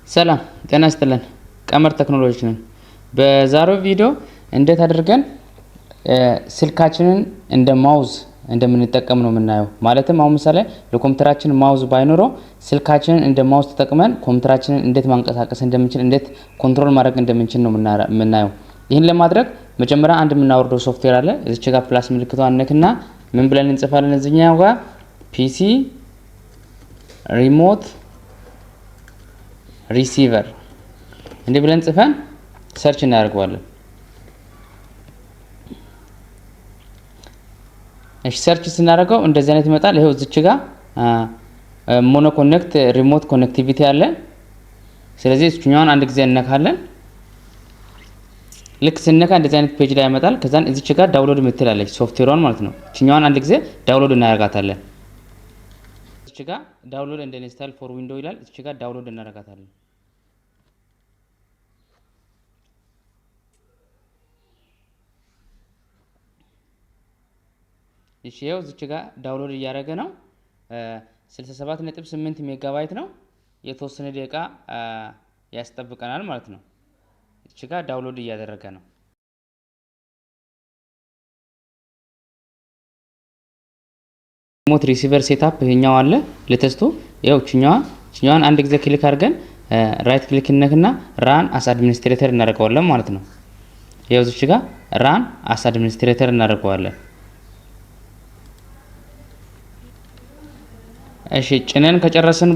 ሰላም ጤና ይስጥልን። ቀመር ቴክኖሎጂ ነን። በዛሬው ቪዲዮ እንዴት አድርገን ስልካችንን እንደ ማውዝ እንደምንጠቀም ነው የምናየው። ማለትም አሁን ምሳሌ ለኮምፒውተራችን ማውዝ ባይኖረው ስልካችንን እንደ ማውዝ ተጠቅመን ኮምፒውተራችንን እንዴት ማንቀሳቀስ እንደምንችል፣ እንዴት ኮንትሮል ማድረግ እንደምንችል ነው የምናየው። ይህን ለማድረግ መጀመሪያ አንድ የምናወርደው ሶፍትዌር አለ። እዚች ጋር ፕላስ ምልክቷን ነክና ምን ብለን እንጽፋለን? እዚህኛው ጋር ፒሲ ሪሞት ሪሲቨር እንዴ ብለን ጽፈን ሰርች እናደርገዋለን። እሺ ሰርች ስናደርገው እንደዚህ አይነት ይመጣል። ይሄው እዚች ጋር ሞኖ ኮኔክት ሪሞት ኮኔክቲቪቲ አለ። ስለዚህ እሱኛውን አንድ ጊዜ እንነካለን። ልክ ስንነካ እንደዚህ አይነት ፔጅ ላይ ያመጣል። ከዛን እዚች ጋር ዳውንሎድ የምትላለች ሶፍትዌሯን ማለት ነው። እኛውን አንድ ጊዜ ዳውንሎድ እናደርጋታለን። እዚች ጋር ዳውንሎድ እንደ ኢንስታል ፎር ዊንዶው ይላል። እዚች ጋር ዳውንሎድ እናደርጋታለን። እሺ ይሄው እዚች ጋር ዳውንሎድ እያደረገ ነው። 67.8 ሜጋባይት ነው። የተወሰነ ደቂቃ ያስጠብቀናል ማለት ነው። እዚች ጋር ዳውንሎድ እያደረገ ነው። ሪሞት ሪሲቨር ሴትአፕ ይሄኛው አለ ለቴስቱ። ይሄው እኛዋን አንድ ጊዜ ክሊክ አድርገን ራይት ክሊክ ነክና ራን አስ አድሚኒስትሬተር እናደርገዋለን ማለት ነው። ይሄው እዚች ጋር ራን አስ አድሚኒስትሬተር እናደርገዋለን። እሺ ጭነን ከጨረስን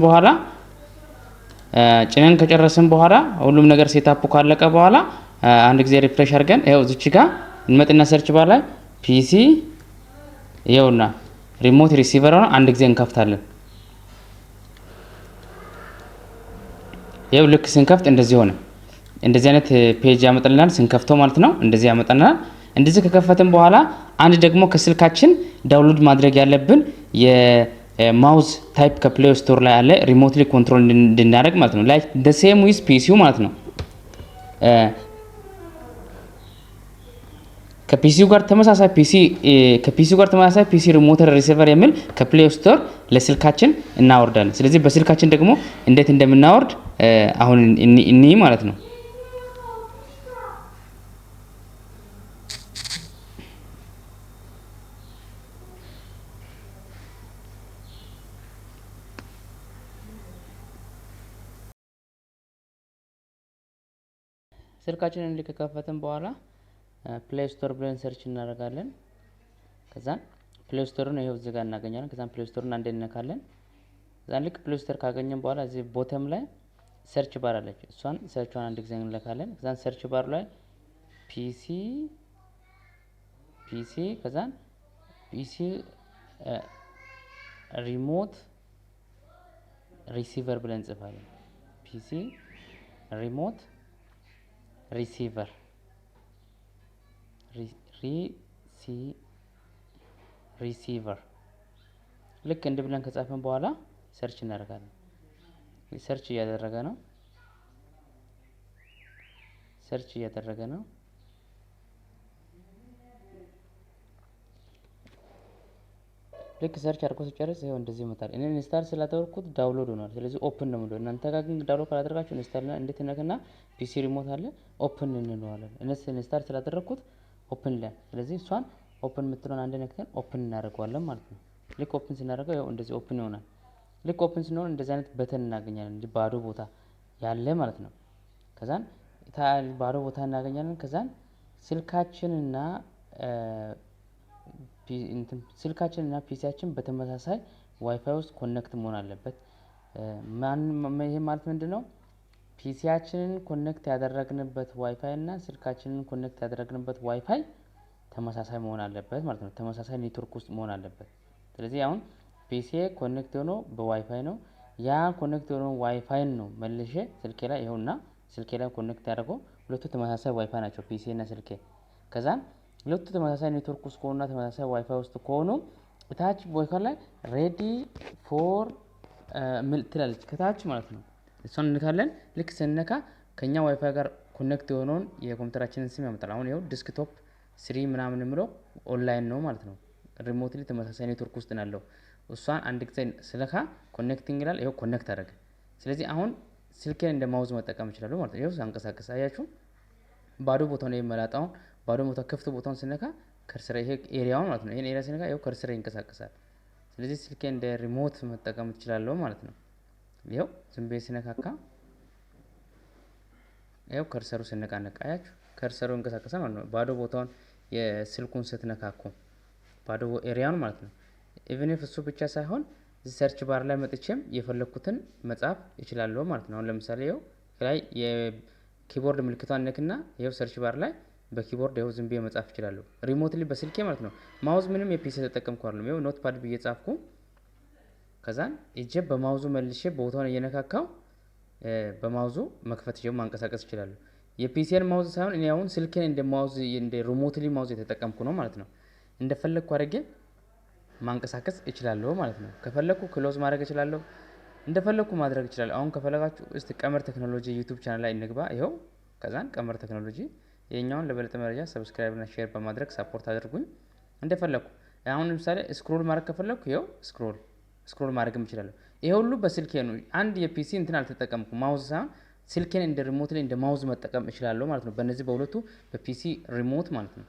በኋላ ሁሉም ነገር ሴትአፕ ካለቀ በኋላ አንድ ጊዜ ሪፍሬሽ አድርገን ይሄው እዚች ጋር እንመጥና ሰርች ባር ላይ ፒሲ ይሄውና ሪሞት ሪሲቨር ነው አንድ ጊዜ እንከፍታለን። ይሄው ልክ ስንከፍት እንደዚህ ሆነ። እንደዚህ አይነት ፔጅ ያመጣልናል ስንከፍተው ማለት ነው። እንደዚህ ያመጣልናል። እንደዚህ ከከፈትን በኋላ አንድ ደግሞ ከስልካችን ዳውንሎድ ማድረግ ያለብን የማውዝ ታይፕ ከፕሌይ ስቶር ላይ አለ ሪሞትሊ ኮንትሮል እንድናደርግ ማለት ነው። ላይክ the same with ፒሲው ማለት ነው። ከፒሲው ጋር ተመሳሳይ ፒሲ ሪሞት ሪሲቨር የሚል ከፕሌይ ስቶር ለስልካችን እናወርዳለን። ስለዚህ በስልካችን ደግሞ እንዴት እንደምናወርድ አሁን እኒ ማለት ነው። ስልካችንን እንዲህ ከከፈትን በኋላ ፕሌይ ስቶር ብለን ሰርች እናደርጋለን። ከዛን ፕሌይ ስቶርን ይሄው እዚህ ጋር እናገኛለን። ከዛን ፕሌይ ስቶርን አንዴ እንነካለን። ከዛን ልክ ፕሌይ ስቶር ካገኘን በኋላ እዚህ ቦተም ላይ ሰርች ባር አለች። እሷን ሰርቿን አንድ ጊዜ እንነካለን። ከዛን ሰርች ባር ላይ ፒሲ ከዛን ፒሲ ሪሞት ሪሲቨር ብለን እንጽፋለን። ፒሲ ሪሞት ሪሲቨር ሪሲቨር ልክ እንደ ብለን ከጻፈን በኋላ ሰርች እናደርጋለን። ሰርች እያደረገ ነው። ልክ ሰርች አድርጎ ሲጨርስ ይሄው እንደዚህ ይመጣል። እኔ ኢንስታል ስላደረኩት ዳውንሎድ ሆኗል። ስለዚህ ኦፕን ነው የምንለው። እናንተ ጋር ግን ዳውንሎድ ካላደረጋችሁ ኢንስታል እንዴት ነክና ፒሲ ሪሞት አለ ኦፕን እንለዋለን። እነሱ ኢንስታል ስላደረኩት ኦፕን ላይ ስለዚህ እሷን ኦፕን የምትለውን አንድ ነክተን ኦፕን እናደርገዋለን ማለት ነው። ልክ ኦፕን ስናደርገው ይሄው እንደዚህ ኦፕን ይሆናል። ልክ ኦፕን ስንሆን እንደዚህ አይነት በተን እናገኛለን። እንዲህ ባዶ ቦታ ያለ ማለት ነው። ከዛን ባዶ ቦታ እናገኛለን። ከዛን ስልካችንና ፒሲያችን በተመሳሳይ ዋይፋይ ውስጥ ኮኔክት መሆን አለበት። ይሄ ማለት ምንድነው? ፒሲያችንን ኮኔክት ያደረግንበት ዋይፋይ እና ስልካችንን ኮኔክት ያደረግንበት ዋይፋይ ተመሳሳይ መሆን አለበት ማለት ነው። ተመሳሳይ ኔትወርክ ውስጥ መሆን አለበት። ስለዚህ አሁን ፒሲ ኮኔክት ሆኖ በዋይፋይ ነው። ያ ኮኔክት ሆኖ ዋይፋይ ነው መልሼ ስልኬ ላይ ይኸውና ስልኬ ላይ ኮኔክት ያደረገው ሁለቱ ተመሳሳይ ዋይፋይ ናቸው ፒሲ እና ስልኬ። ከዛን ሁለቱ ተመሳሳይ ኔትወርክ ውስጥ ከሆኑና ተመሳሳይ ዋይፋይ ውስጥ ከሆኑ እታች ዋይፋይ ላይ ሬዲ ፎር ትላለች ከታች ማለት ነው። እሷን እንነካለን። ልክ ስንነካ ከኛ ዋይፋይ ጋር ኮኔክት የሆነውን የኮምፒውተራችንን ስም ያመጣል። አሁን ይኸው ዲስክቶፕ 3 ምናምን የምለው ኦንላይን ነው ማለት ነው። ሪሞትሊ ተመሳሳይ ኔትወርክ ውስጥ ነው ያለው። እሷን አንድ ጊዜ ስለካ ኮኔክቲንግ ይላል። ይኸው ኮኔክት አደረገ። ስለዚህ አሁን ስልኬን እንደ ማውዝ መጠቀም እችላለሁ ማለት ነው። ይኸው ሳንቀሳቀስ አያችሁ ባዶ ቦታው ነው የመላጣውን ባዶ ቦታው ክፍት ቦታውን ስነካ ከርሰር ይሄ ኤሪያውን ማለት ነው። ይሄን ኤሪያ ስነካ ይኸው ከርሰር ይንቀሳቀሳል። ስለዚህ ስልኬን እንደ ሪሞት መጠቀም እችላለሁ ማለት ነው። ይኸው ዝም ብዬ ስነካካ ይኸው ከርሰሩ ስነቃነቃ አያችሁ ከርሰሩ ይንቀሳቀሳል ማለት ነው። ባዶ ቦታውን የስልኩን ስትነካኩ ባዶ ኤሪያውን ማለት ነው። ኢቭን ኢፍ እሱ ብቻ ሳይሆን ሰርች ባር ላይ መጥቼም የፈለኩትን መጻፍ እችላለሁ ማለት ነው። አሁን ለምሳሌ ይኸው ላይ የኪቦርድ ምልክቷን ነክና ይኸው ሰርች ባር ላይ በኪቦርድ ይኸው ዝም ብዬ መጻፍ እችላለሁ ሪሞትሊ በስልኬ ማለት ነው። ማውዝ ምንም የፒሲ ተጠቀምኩ አይደለም። ይኸው ኖትፓድ ብዬ ጻፍኩ። ከዛን እጄ በማውዙ መልሼ ቦታውን እየነካካው በማውዙ መክፈት ጀምሮ ማንቀሳቀስ እችላለሁ። የፒሲን ማውዝ ሳይሆን እኔ አሁን ስልኬን እንደ ማውዝ እንደ ሪሞትሊ ማውዝ የተጠቀምኩ ነው ማለት ነው። እንደፈለኩ አድርጌ ማንቀሳቀስ እችላለሁ ማለት ነው። ከፈለኩ ክሎዝ ማድረግ እችላለሁ። እንደፈለኩ ማድረግ እችላለሁ። አሁን ከፈለጋችሁ እስቲ ቀመር ቴክኖሎጂ ዩቲዩብ ቻናል ላይ እንግባ። ይኸው ከዛን ቀመር ቴክኖሎጂ የኛውን ለበለጠ መረጃ ሰብስክራይብ እና ሼር በማድረግ ሰፖርት አድርጉኝ። እንደፈለኩ አሁን ለምሳሌ ስክሮል ማድረግ ከፈለኩ ይኸው ስክሮል ማድረግም እችላለሁ። ይሄ ሁሉ በስልኬ ነው። አንድ የፒሲ እንትን አልተጠቀምኩም ማውዝ ሳይሆን ስልኬን እንደ ሪሞት ላይ እንደ ማውዝ መጠቀም እችላለሁ ማለት ነው። በእነዚህ በሁለቱ በፒሲ ሪሞት ማለት ነው።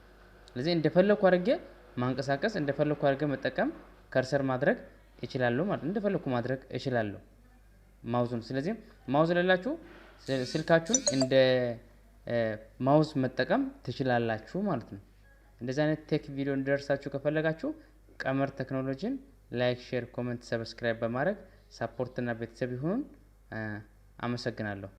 ስለዚህ እንደፈለኩ አድርጌ ማንቀሳቀስ እንደፈለኩ አድርጌ መጠቀም ከርሰር ማድረግ እችላለሁ ማለት ነው። እንደፈለኩ ማድረግ እችላለሁ ማውዙን። ስለዚህ ማውዝ ለላችሁ ስልካችሁን እንደ ማውዝ መጠቀም ትችላላችሁ ማለት ነው። እንደዚህ አይነት ቴክ ቪዲዮ እንዲደርሳችሁ ከፈለጋችሁ ቀመር ቴክኖሎጂን ላይክ፣ ሼር፣ ኮሜንት፣ ሰብስክራይብ በማድረግ ሰፖርት እና ቤተሰብ ይሁኑን። አመሰግናለሁ።